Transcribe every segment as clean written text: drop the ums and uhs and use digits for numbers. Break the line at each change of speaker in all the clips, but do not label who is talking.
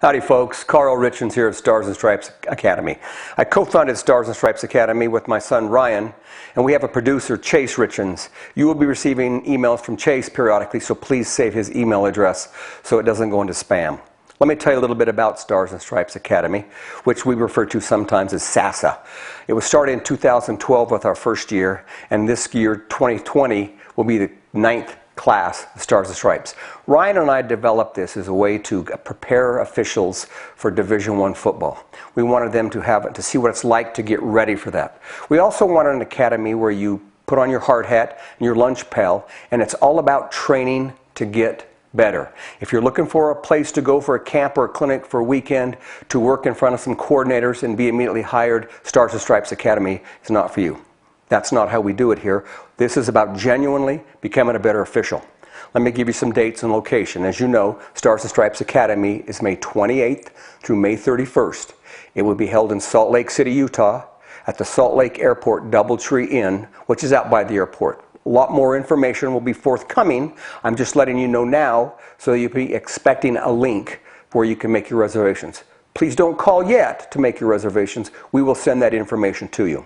Howdy folks, Carl Richens here at Stars and Stripes Academy. I co-founded Stars and Stripes Academy with my son Ryan, and we have a producer, Chase Richens. You will be receiving emails from Chase periodically, so please save his email address so it doesn't go into spam. Let me tell you a little bit about Stars and Stripes Academy, which we refer to sometimes as SASA. It was started in 2012 with our first year, and this year, 2020, will be the 9th class, Stars and Stripes. Ryan and I developed this as a way to prepare officials for Division I football. We wanted them to see what it's like to get ready for that. We also wanted an academy where you put on your hard hat and your lunch pail, and it's all about training to get better. If you're looking for a place to go for a camp or a clinic for a weekend to work in front of some coordinators and be immediately hired, Stars and Stripes Academy is not for you. That's not how we do it here. This is about genuinely becoming a better official. Let me give you some dates and location. As you know, Stars and Stripes Academy is May 28th through May 31st. It will be held in Salt Lake City, Utah, at the Salt Lake Airport Doubletree Inn, which is out by the airport. A lot more information will be forthcoming. I'm just letting you know now so you'll be expecting a link where you can make your reservations. Please don't call yet to make your reservations. We will send that information to you.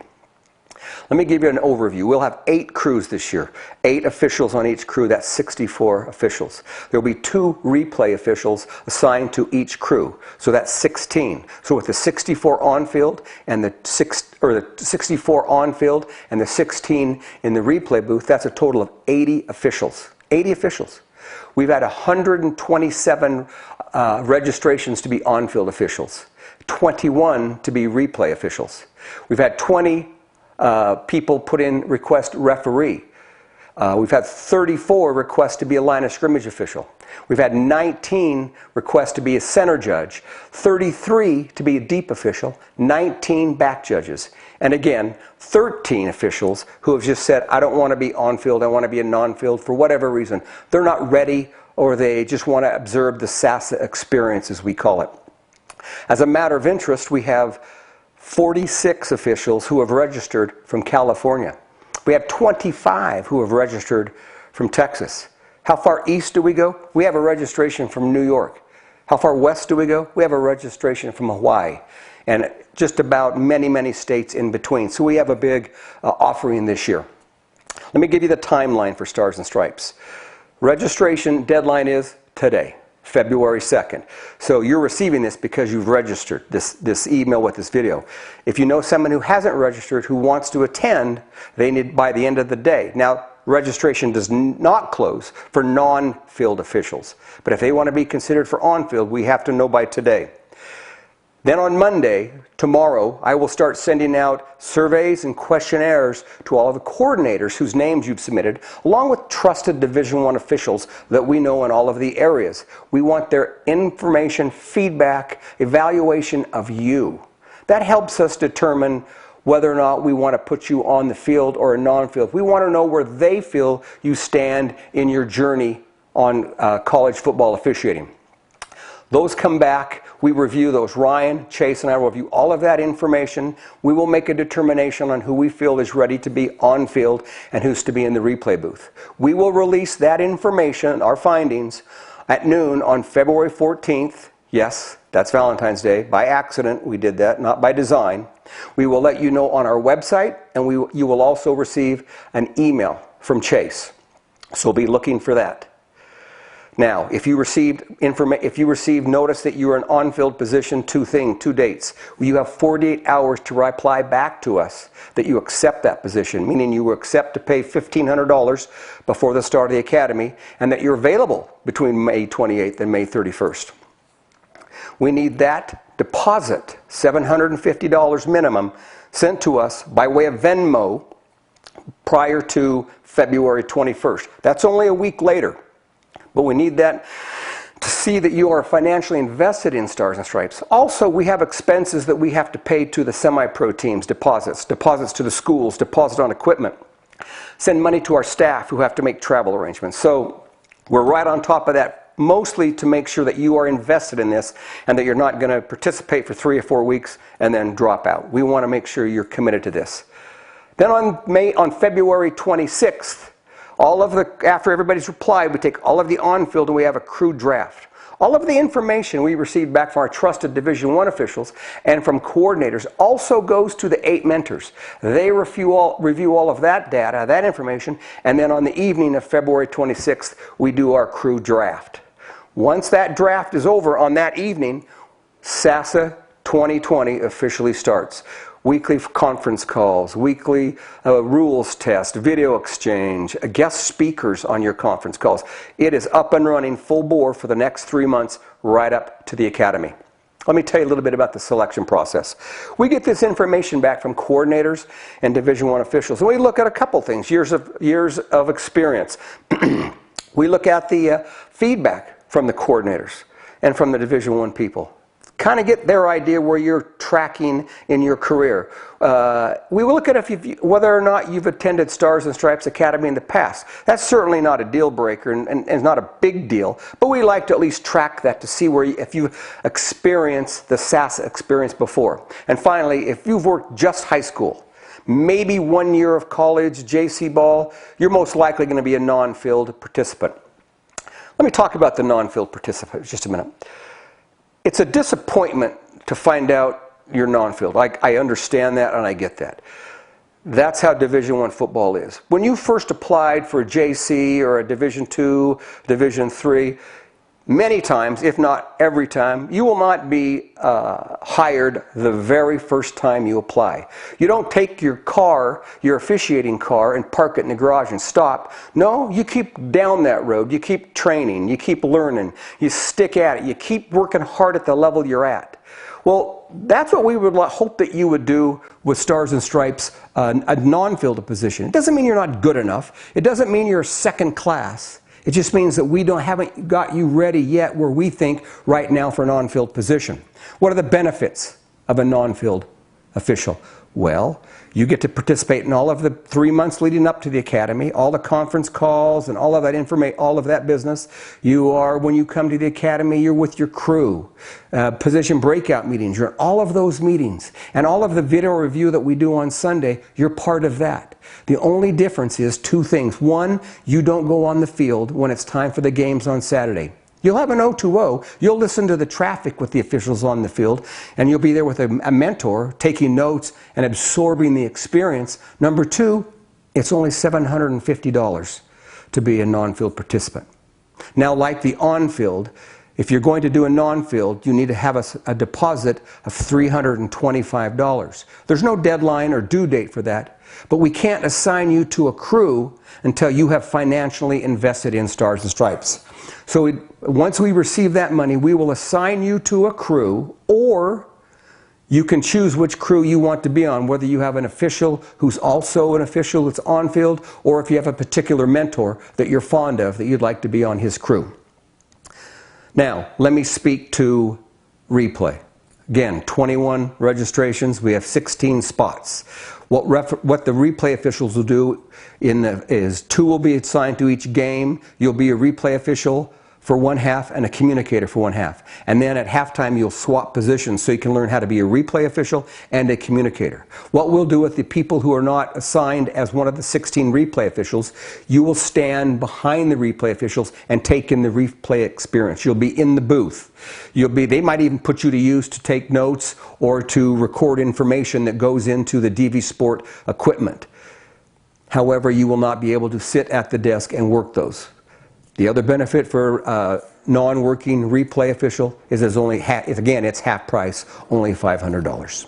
Let me give you an overview. We'll have 8 crews this year, 8 officials on each crew. That's 64 officials. There will be 2 replay officials assigned to each crew, so that's 16. So with the 64 on field and the 64 on field and the 16 in the replay booth, that's a total of 80 officials. 80 officials. We've had 127 registrations to be on-field officials, 21 to be replay officials. We've had 20 people put in request referee. We've had 34 requests to be a line of scrimmage official. We've had 19 requests to be a center judge, 33 to be a deep official, 19 back judges, and again, 13 officials who have just said, I don't want to be on field, I want to be a non-field for whatever reason. They're not ready, or they just want to observe the SASA experience, as we call it. As a matter of interest, we have 46 officials who have registered from California. We have 25 who have registered from Texas. How far east do we go? We have a registration from New York. How far west do we go? We have a registration from Hawaii. And just about many states in between. So we have a big offering this year. Let me give you the timeline for Stars and Stripes. Registration deadline is today, February 2nd. So you're receiving this because you've registered this email with this video. If you know someone who hasn't registered who wants to attend, they need by the end of the day. Now, registration does not close for non-field officials. But if they want to be considered for on-field, we have to know by today. Then on Monday, tomorrow, I will start sending out surveys and questionnaires to all of the coordinators whose names you've submitted, along with trusted Division I officials that we know in all of the areas. We want their information, feedback, evaluation of you. That helps us determine whether or not we want to put you on the field or a non-field. We want to know where they feel you stand in your journey on college football officiating. Those come back, we review those. Ryan, Chase, and I will review all of that information. We will make a determination on who we feel is ready to be on field and who's to be in the replay booth. We will release that information, our findings, at noon on February 14th. Yes, that's Valentine's Day. By accident, we did that, not by design. We will let you know on our website, and you will also receive an email from Chase. So be looking for that. Now, if you received notice that you're in on-field position, two dates. You have 48 hours to reply back to us that you accept that position, meaning you will accept to pay $1,500 before the start of the academy, and that you're available between May 28th and May 31st. We need that deposit, $750 minimum, sent to us by way of Venmo prior to February 21st. That's only a week later. But we need that to see that you are financially invested in Stars and Stripes. Also, we have expenses that we have to pay to the semi-pro teams, deposits to the schools, deposit on equipment. Send money to our staff who have to make travel arrangements. So we're right on top of that, mostly to make sure that you are invested in this and that you're not going to participate for 3 or 4 weeks and then drop out. We want to make sure you're committed to this. Then on February 26th, after everybody's replied, we take all of the on-field and we have a crew draft. All of the information we received back from our trusted Division I officials and from coordinators also goes to the 8 mentors. They review all of that data, that information, and then on the evening of February 26th, we do our crew draft. Once that draft is over on that evening, SASA 2020 officially starts. Weekly conference calls, weekly rules test, video exchange, guest speakers on your conference calls. It is up and running full bore for the next 3 months right up to the academy. Let me tell you a little bit about the selection process. We get this information back from coordinators and Division I officials, and we look at a couple things, years of experience. We look at the feedback from the coordinators and from the Division I people. Kind of get their idea where you're tracking in your career. We will look at whether or not you've attended Stars and Stripes Academy in the past. That's certainly not a deal breaker and it's not a big deal, but we like to at least track that to see if you've experienced the SASA experience before. And finally, if you've worked just high school, maybe 1 year of college, JC ball, you're most likely going to be a non-field participant. Let me talk about the non-field participant just a minute. It's a disappointment to find out you're non-field. I understand that and I get that. That's how Division I football is. When you first applied for a JC or a Division II, Division III, many times, if not every time, you will not be hired the very first time you apply. You don't take your car, your officiating car, and park it in the garage and stop. No, you keep down that road. You keep training. You keep learning. You stick at it. You keep working hard at the level you're at. Well, that's what we would hope that you would do with Stars and Stripes, a non-field position. It doesn't mean you're not good enough. It doesn't mean you're second class. It just means that we haven't got you ready yet where we think right now for an on-field position. What are the benefits of a non-field official? Well, you get to participate in all of the 3 months leading up to the academy, all the conference calls and all of that information, all of that business. When you come to the academy, you're with your crew. Position breakout meetings, you're in all of those meetings. And all of the video review that we do on Sunday, you're part of that. The only difference is 2 things. One, you don't go on the field when it's time for the games on Saturday. You'll have an O2O. You'll listen to the traffic with the officials on the field, and you'll be there with a mentor taking notes and absorbing the experience. Number 2, it's only $750 to be a non-field participant. Now, like the on-field, if you're going to do a non-field, you need to have a deposit of $325. There's no deadline or due date for that, but we can't assign you to a crew until you have financially invested in Stars and Stripes. So once we receive that money, we will assign you to a crew, or you can choose which crew you want to be on, whether you have an official who's also an official that's on field, or if you have a particular mentor that you're fond of that you'd like to be on his crew. Now, let me speak to replay. Again, 21 registrations. We have 16 spots. What the replay officials will do is 2 will be assigned to each game. You'll be a replay official for 1/2 and a communicator for 1/2. And then at halftime, you'll swap positions so you can learn how to be a replay official and a communicator. What we'll do with the people who are not assigned as one of the 16 replay officials, you will stand behind the replay officials and take in the replay experience. You'll be in the booth. They might even put you to use to take notes or to record information that goes into the DV Sport equipment. However, you will not be able to sit at the desk and work those. The other benefit for a non-working replay official is it's half price, only $500.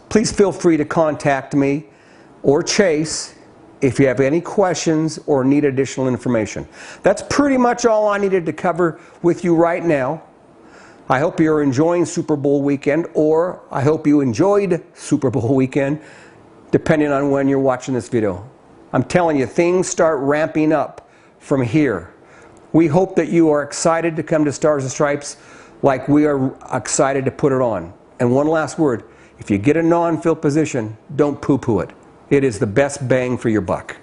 Please feel free to contact me or Chase if you have any questions or need additional information. That's pretty much all I needed to cover with you right now. I hope you're enjoying Super Bowl weekend, or I hope you enjoyed Super Bowl weekend, depending on when you're watching this video. I'm telling you, things start ramping up from here. We hope that you are excited to come to Stars and Stripes like we are excited to put it on. And one last word, if you get a non-field position, don't poo-poo it. It is the best bang for your buck.